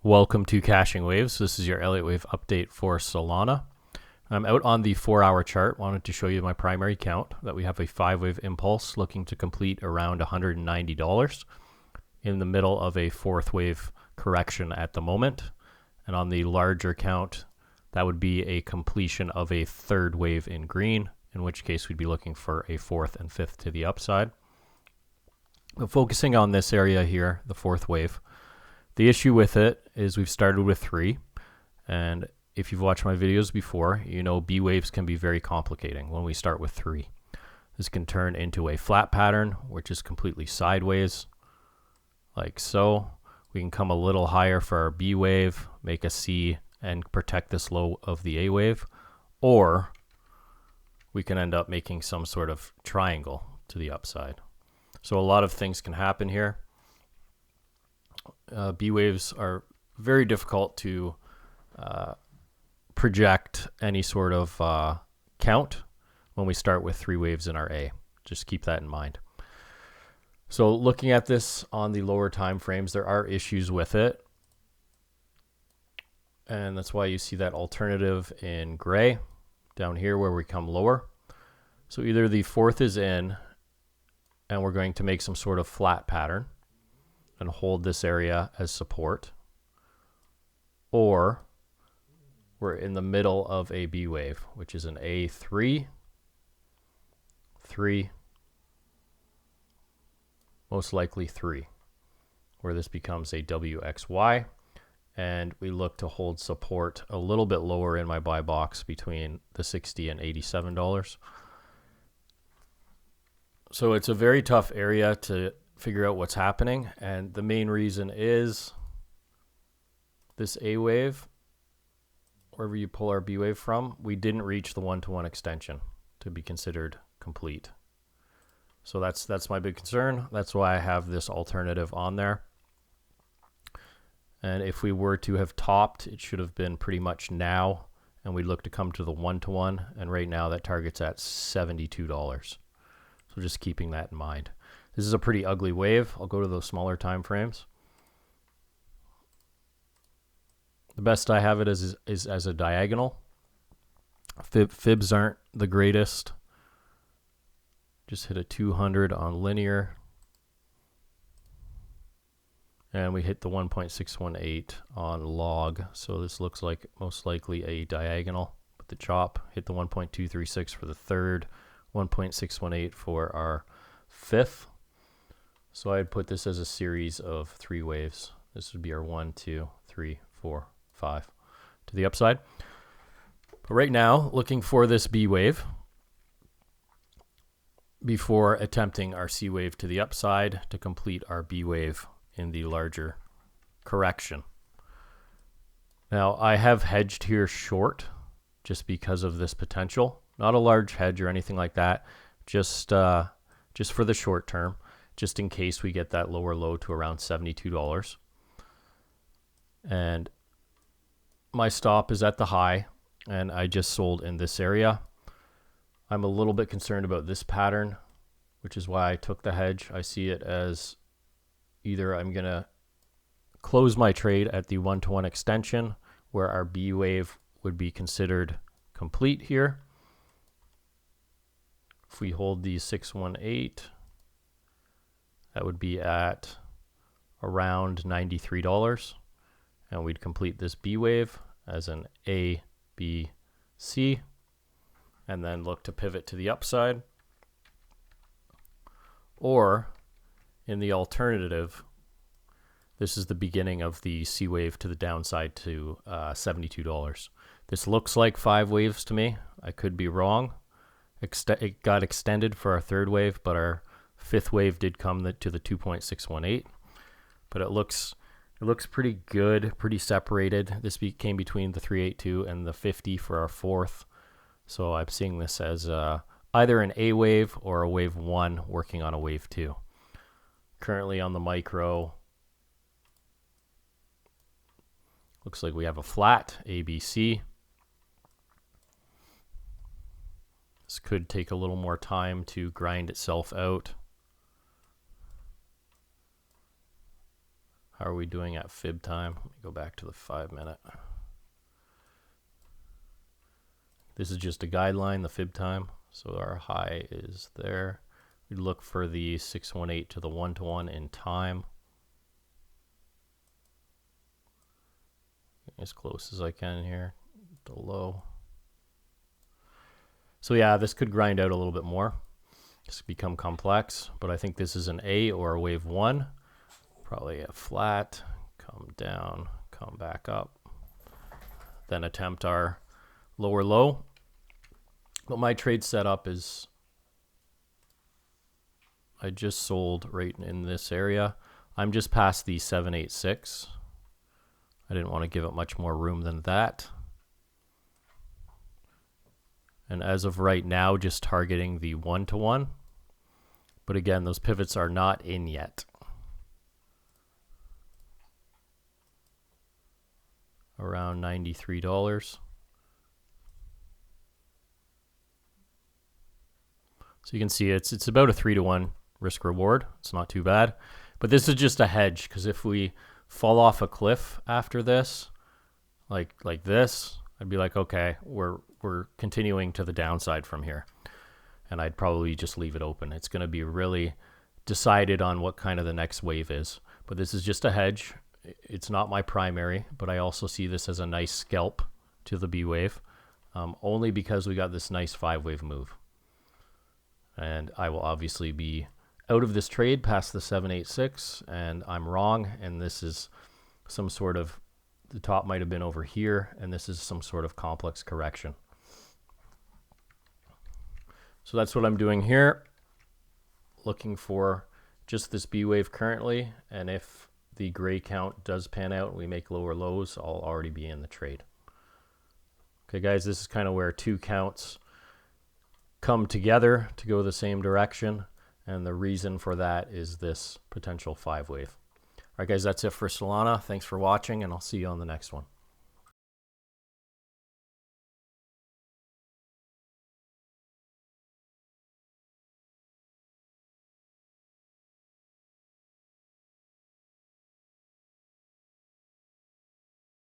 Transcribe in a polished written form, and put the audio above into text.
Welcome to Caching Waves. This is your Elliott Wave update for Solana. I'm out on the 4-hour chart. Wanted to show you my primary count that we have a 5-wave impulse looking to complete around $190 in the middle of a 4th wave correction at the moment. And on the larger count, that would be a completion of a 3rd wave in green, in which case we'd be looking for a 4th and 5th to the upside. But focusing on this area here, the 4th wave, the issue with it is we've started with 3, and if you've watched my videos before, you know B waves can be very complicating when we start with 3. This can turn into a flat pattern, which is completely sideways, like so. We can come a little higher for our B wave, make a C, and protect this low of the A wave, or we can end up making some sort of triangle to the upside. So a lot of things can happen here. B waves are very difficult to project any sort of count when we start with 3 waves in our A. Just keep that in mind. So looking at this on the lower time frames, there are issues with it. And that's why you see that alternative in gray down here where we come lower. So either the 4th is in and we're going to make some sort of flat pattern and hold this area as support, or we're in the middle of a B wave, which is an A3, 3, most likely 3, where this becomes a WXY, and we look to hold support a little bit lower in my buy box between the $60 and $87. So it's a very tough area to figure out what's happening, and the main reason is this A wave, wherever you pull our B wave from, we didn't reach the 1-to-1 extension to be considered complete. So that's my big concern. That's why I have this alternative on there. And if we were to have topped, it should have been pretty much now, and we look to come to the 1-to-1, and right now that target's at $72. So just keeping that in mind. This is a pretty ugly wave. I'll go to those smaller time frames. The best I have it is as a diagonal. Fibs aren't the greatest. Just hit a 200 on linear. And we hit the 1.618 on log. So this looks like most likely a diagonal with the chop. Hit the 1.236 for the 3rd, 1.618 for our 5th. So I'd put this as a series of 3 waves. This would be our 1, 2, 3, 4, 5 to the upside. But right now, looking for this B wave before attempting our C wave to the upside to complete our B wave in the larger correction. Now, I have hedged here short just because of this potential. Not a large hedge or anything like that, just for the short term, just in case we get that lower low to around $72. And my stop is at the high, and I just sold in this area. I'm a little bit concerned about this pattern, which is why I took the hedge. I see it as either I'm going to close my trade at the 1-to-1 extension, where our B wave would be considered complete here. If we hold the 618, that would be at around $93, and we'd complete this B wave as an A, B, C, and then look to pivot to the upside. Or in the alternative, this is the beginning of the C wave to the downside to $72. This looks like 5 waves to me. I could be wrong. It got extended for our 3rd wave, but our 5th wave did come to the 2.618. But it looks pretty good, pretty separated. This came between the 382 and the 50 for our 4th. So I'm seeing this as either an A wave or a wave 1 working on a wave 2. Currently on the micro, looks like we have a flat ABC. This could take a little more time to grind itself out. How are we doing at fib time? Let me go back to the 5 minute. This is just a guideline, the fib time. So our high is there. We look for the 618 to the 1-to-1 in time. As close as I can here, the low. So yeah, this could grind out a little bit more. This could become complex, but I think this is an A or a wave 1. Probably a flat, come down, come back up, then attempt our lower low. But my trade setup is I just sold right in this area. I'm just past the 786. I didn't want to give it much more room than that. And as of right now, just targeting the 1-to-1. But again, those pivots are not in yet. Around $93. So you can see it's about a 3-to-1 risk reward. It's not too bad. But this is just a hedge, because if we fall off a cliff after this, like this, I'd be like, okay, we're continuing to the downside from here. And I'd probably just leave it open. It's going to be really decided on what kind of the next wave is. But this is just a hedge. It's not my primary, but I also see this as a nice scalp to the B wave, only because we got this nice 5-wave move. And I will obviously be out of this trade past the 786, and I'm wrong. And this is some sort of, the top might have been over here, and this is some sort of complex correction. So that's what I'm doing here, looking for just this B wave currently, and if the gray count does pan out, we make lower lows, I'll already be in the trade. Okay guys, this is kind of where two counts come together to go the same direction, and the reason for that is this potential 5-wave. All right guys, that's it for Solana. Thanks for watching, and I'll see you on the next one.